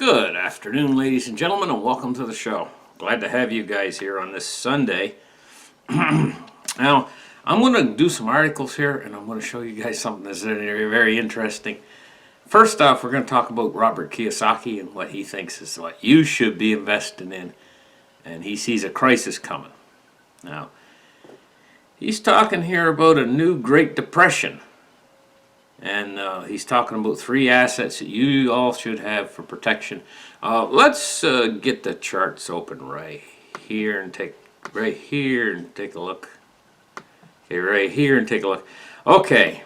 Good afternoon, ladies and gentlemen, and welcome to the show. Glad to have you guys here on this Sunday. Now, I'm going to do some articles here, and I'm going to show you guys something that's very, very interesting. First off, we're going to talk about Robert Kiyosaki and what he thinks is what you should be investing in, and he sees a crisis coming. Now, he's talking here about a new Great Depression. And he's talking about 3 assets that you all should have for protection. Let's get the charts open right here and take a look. Okay, right here and take a look. Okay.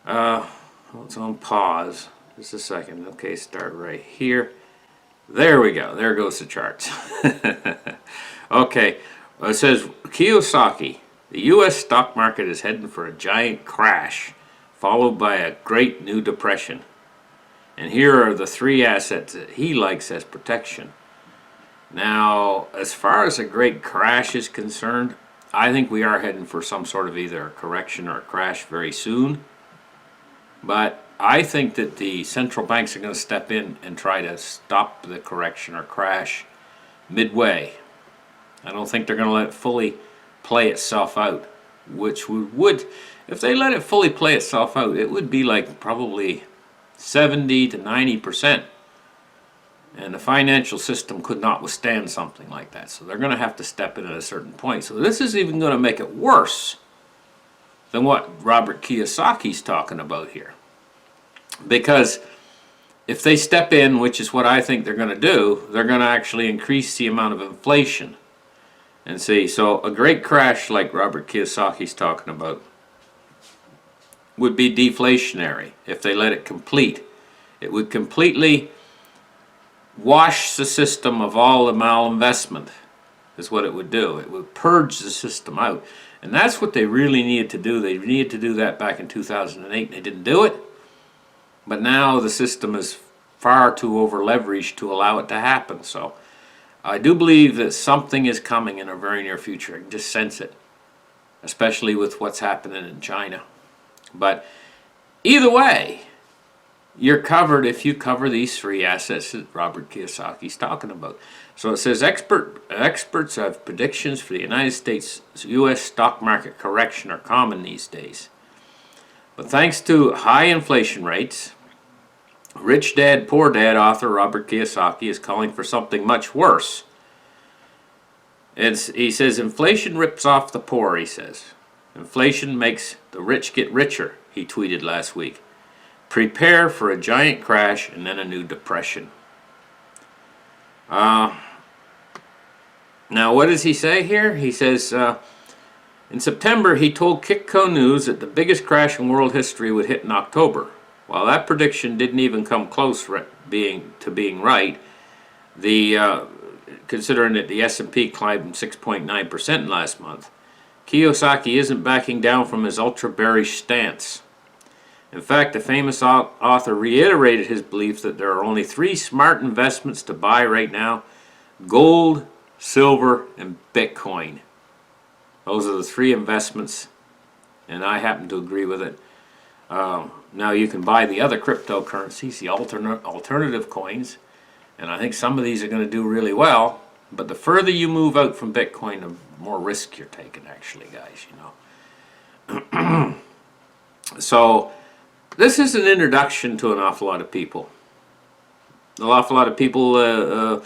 It's on pause. Just a second. Okay, start right here. There we go. There goes the charts. Okay. It says Kiyosaki. The U.S. stock market is heading for a giant crash, followed by a great new depression. And here are the 3 assets that he likes as protection. Now, as far as a great crash is concerned, I think we are heading for some sort of either a correction or a crash very soon. But I think that the central banks are going to step in and try to stop the correction or crash midway. I don't think they're going to let it fully play itself out, which would, if they let it fully play itself out, it would be like probably 70 to 90%. And the financial system could not withstand something like that. So they're going to have to step in at a certain point. So this is even going to make it worse than what Robert Kiyosaki's talking about here. Because if they step in, which is what I think they're going to do, they're going to actually increase the amount of inflation. And see, so a great crash like Robert Kiyosaki's talking about would be deflationary if they let it complete. It would completely wash the system of all the malinvestment is what it would do. It would purge the system out. And that's what they really needed to do. They needed to do that back in 2008 and they didn't do it. But now the system is far too over leveraged to allow it to happen. So I do believe that something is coming in a very near future. I can just sense it, especially with what's happening in China. But either way, you're covered if you cover these 3 assets that Robert Kiyosaki's talking about. So it says experts have predictions for the United States U.S. stock market correction are common these days. But thanks to high inflation rates, Rich Dad, Poor Dad author Robert Kiyosaki is calling for something much worse. He says, inflation rips off the poor, he says. Inflation makes the rich get richer, he tweeted last week. Prepare for a giant crash and then a new depression. Now, what does he say here? He says, in September, he told Kitco News that the biggest crash in world history would hit in October. While that prediction didn't even come close to being right, considering that the S&P climbed 6.9% last month, Kiyosaki isn't backing down from his ultra-bearish stance. In fact, the famous author reiterated his belief that there are only 3 smart investments to buy right now: gold, silver, and Bitcoin. Those are the 3 investments, and I happen to agree with it. Now you can buy the other cryptocurrencies, the alternative coins, and I think some of these are going to do really well. But the further you move out from Bitcoin, the more risk you're taking, actually, guys. You know. So this is an introduction to an awful lot of people. An awful lot of people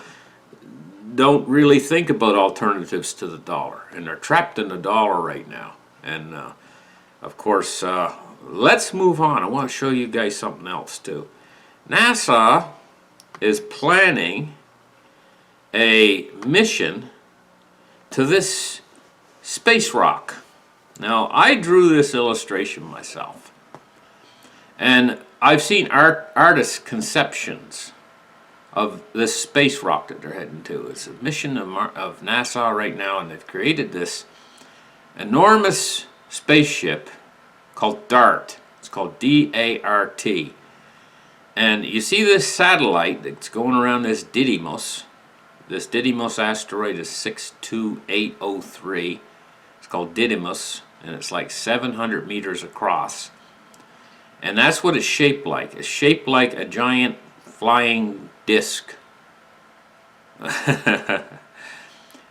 don't really think about alternatives to the dollar, and they're trapped in the dollar right now. And of course, let's move on. I want to show you guys something else too. NASA is planning a mission to this space rock. Now, I drew this illustration myself, and I've seen artists' conceptions of this space rock that they're heading to. It's a mission of NASA right now, and they've created this enormous spaceship called DART. It's called D-A-R-T. And you see this satellite that's going around this Didymos. This Didymos asteroid is 62803. It's called Didymos, and it's like 700 meters across. And that's what it's shaped like. It's shaped like a giant flying disc.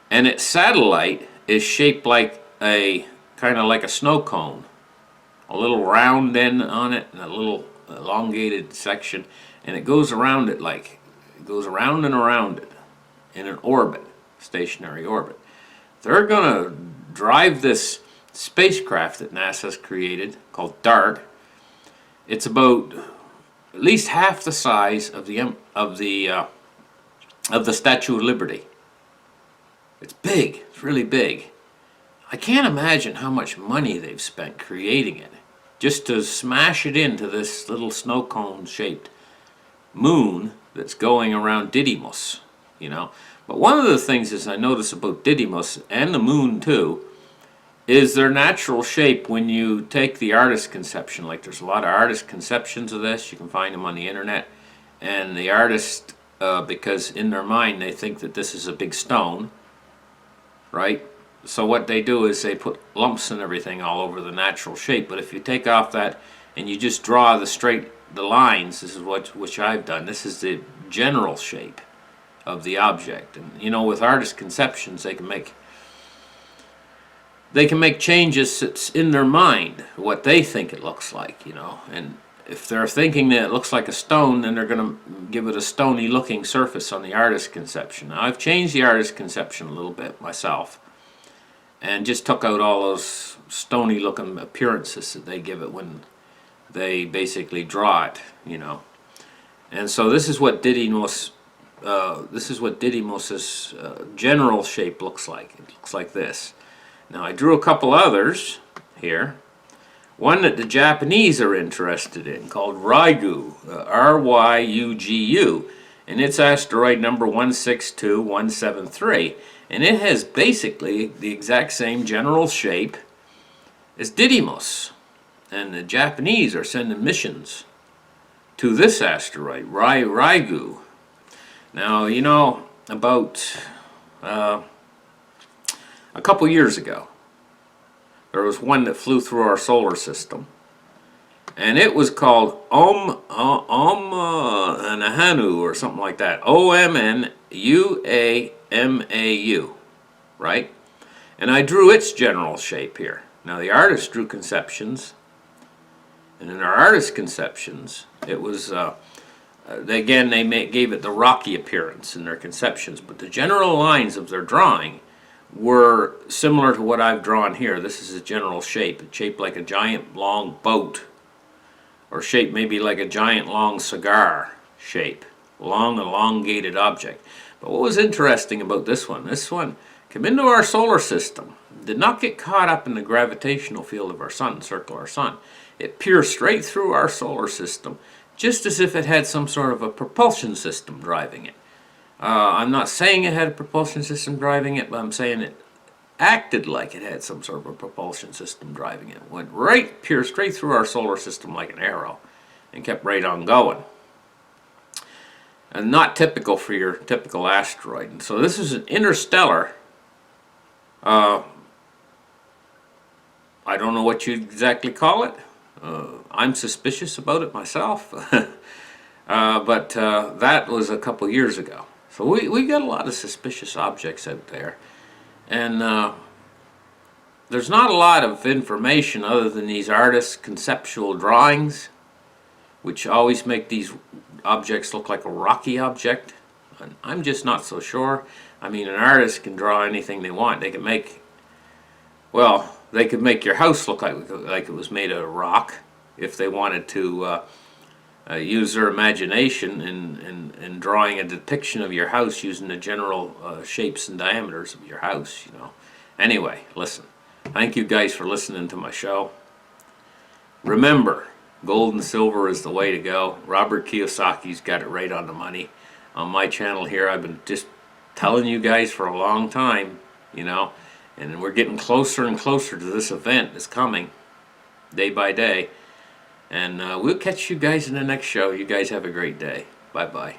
And its satellite is shaped like a kind of like a snow cone, a little round end on it and a little elongated section, and it goes around it like it goes around and around it in an orbit, stationary orbit. They're gonna drive this spacecraft that NASA's created called DART. It's about at least half the size of the Statue of Liberty. It's big. It's really big. I can't imagine how much money they've spent creating it just to smash it into this little snow cone shaped moon that's going around Didymos, you know. But one of the things is I notice about Didymos and the moon too is their natural shape when you take the artist conception. Like there's a lot of artist conceptions of this. You can find them on the internet. And the artist, because in their mind they think that this is a big stone, right? So what they do is they put lumps and everything all over the natural shape. But if you take off that and you just draw the lines, this is which I've done. This is the general shape of the object. And you know, with artist conceptions, they can make changes that's in their mind, what they think it looks like, you know. And if they're thinking that it looks like a stone, then they're going to give it a stony looking surface on the artist conception. Now I've changed the artist conception a little bit myself and just took out all those stony looking appearances that they give it when they basically draw it, you know. And so this is what Didymos's general shape looks like. It looks like this. Now I drew a couple others here. One that the Japanese are interested in called RYOGU, R-Y-U-G-U, and it's asteroid number 162173, and it has basically the exact same general shape as Didymos. And the Japanese are sending missions to this asteroid, RYOGU. Now, you know, about a couple years ago, there was one that flew through our solar system, and it was called OMNU or something like that. OMNUAMAU, right? And I drew its general shape here. Now the artist drew conceptions, and in our artist conceptions, it was they gave it the rocky appearance in their conceptions, but the general lines of their drawing were similar to what I've drawn here. This is a general shape. It's shaped like a giant long boat, or shaped maybe like a giant long cigar shape, long elongated object. But what was interesting about this one came into our solar system, did not get caught up in the gravitational field of our sun, circle our sun. It pierced straight through our solar system, just as if it had some sort of a propulsion system driving it. I'm not saying it had a propulsion system driving it, but I'm saying it acted like it had some sort of a propulsion system driving it. Went right, pierced straight through our solar system like an arrow, and kept right on going. And not typical for your typical asteroid. And so this is an interstellar. I don't know what you exactly call it. I'm suspicious about it myself. But that was a couple years ago. So we got a lot of suspicious objects out there. And there's not a lot of information other than these artists' conceptual drawings, which always make these objects look like a rocky object. And I'm just not so sure. I mean, an artist can draw anything they want. They can make, well, they could make your house look like it was made out of rock if they wanted to use their imagination in drawing a depiction of your house using the general shapes and diameters of your house, you know. Anyway, listen. Thank you guys for listening to my show. Remember, gold and silver is the way to go. Robert Kiyosaki's got it right on the money. On my channel here, I've been just telling you guys for a long time, you know, and we're getting closer and closer to this event that's coming day by day. And we'll catch you guys in the next show. You guys have a great day. Bye-bye.